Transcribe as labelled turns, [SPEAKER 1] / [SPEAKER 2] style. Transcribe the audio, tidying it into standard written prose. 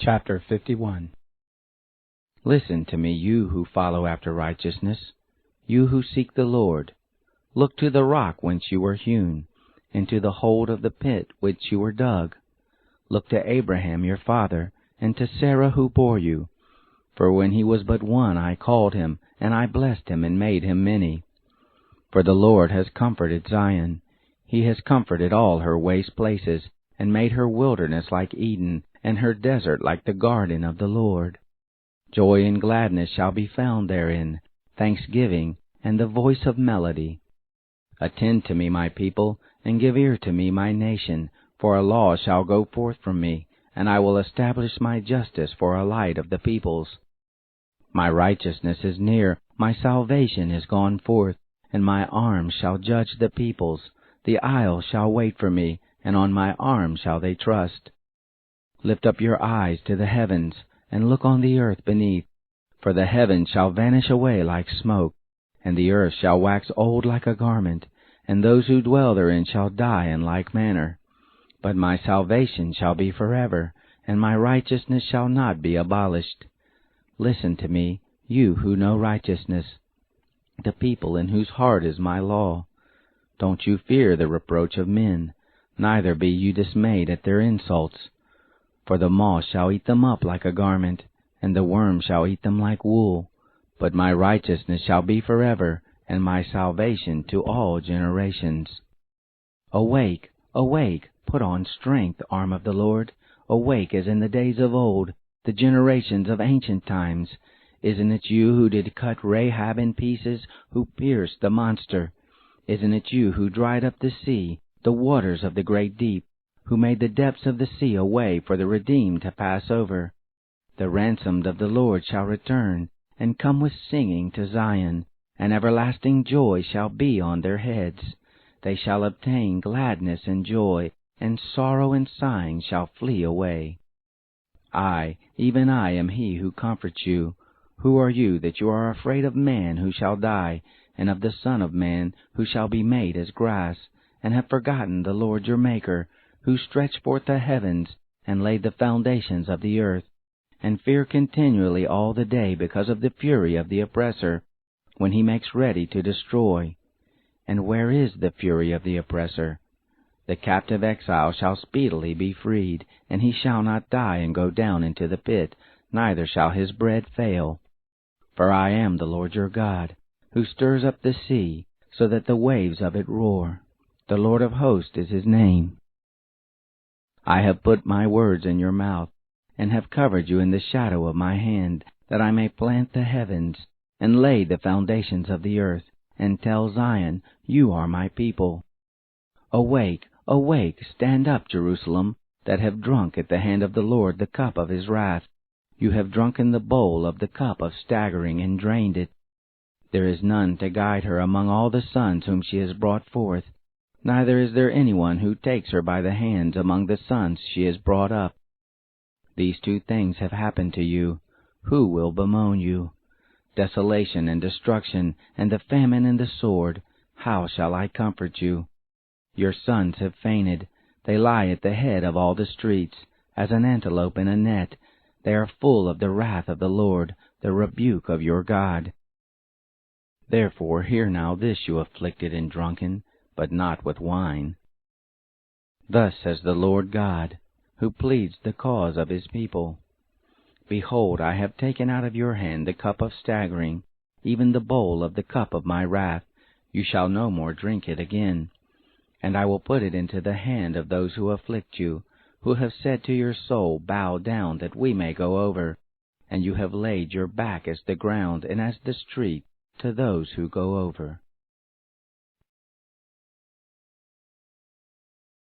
[SPEAKER 1] Chapter 51. Listen to me, you who follow after righteousness, you who seek the Lord. Look to the rock whence you were hewn, and to the hold of the pit which you were dug. Look to Abraham your father, and to Sarah who bore you. For when he was but one I called him, and I blessed him, and made him many. For the Lord has comforted Zion. He has comforted all her waste places, and made her wilderness like Eden, and her desert like the garden of the Lord. Joy and gladness shall be found therein, thanksgiving, and the voice of melody. Attend to me, my people, and give ear to me, my nation, for a law shall go forth from me, and I will establish my justice for a light of the peoples. My righteousness is near, my salvation is gone forth, and my arm shall judge the peoples. The isles shall wait for me, and on my arm shall they trust. Lift up your eyes to the heavens, and look on the earth beneath. For the heavens shall vanish away like smoke, and the earth shall wax old like a garment, and those who dwell therein shall die in like manner. But my salvation shall be forever, and my righteousness shall not be abolished. Listen to me, you who know righteousness, the people in whose heart is my law. Don't you fear the reproach of men, neither be you dismayed at their insults. For the moth shall eat them up like a garment, and the worm shall eat them like wool. But my righteousness shall be forever, and my salvation to all generations. Awake, awake, put on strength, arm of the Lord. Awake as in the days of old, the generations of ancient times. Isn't it you who did cut Rahab in pieces, who pierced the monster? Isn't it you who dried up the sea, the waters of the great deep, who made the depths of the sea a way for the redeemed to pass over? The ransomed of the Lord shall return, and come with singing to Zion, and everlasting joy shall be on their heads. They shall obtain gladness and joy, and sorrow and sighing shall flee away. I, even I, am he who comforts you. Who are you that you are afraid of man who shall die, and of the Son of Man who shall be made as grass, and have forgotten the Lord your Maker, who stretched forth the heavens, and laid the foundations of the earth, and fear continually all the day because of the fury of the oppressor, when he makes ready to destroy? And where is the fury of the oppressor? The captive exile shall speedily be freed, and he shall not die and go down into the pit, neither shall his bread fail. For I am the Lord your God, who stirs up the sea, so that the waves of it roar. The Lord of hosts is his name. I have put my words in your mouth, and have covered you in the shadow of my hand, that I may plant the heavens, and lay the foundations of the earth, and tell Zion, you are my people. Awake, awake, stand up, Jerusalem, that have drunk at the hand of the Lord the cup of his wrath. You have drunken the bowl of the cup of staggering, and drained it. There is none to guide her among all the sons whom she has brought forth, neither is there anyone who takes her by the hands among the sons she has brought up. These two things have happened to you. Who will bemoan you? Desolation and destruction, and the famine and the sword. How shall I comfort you? Your sons have fainted. They lie at the head of all the streets, as an antelope in a net. They are full of the wrath of the Lord, the rebuke of your God. Therefore hear now this, you afflicted and drunken, but not with wine. Thus says the Lord God, who pleads the cause of his people. Behold, I have taken out of your hand the cup of staggering, even the bowl of the cup of my wrath. You shall no more drink it again. And I will put it into the hand of those who afflict you, who have said to your soul, bow down, that we may go over. And you have laid your back as the ground, and as the street, to those who go over.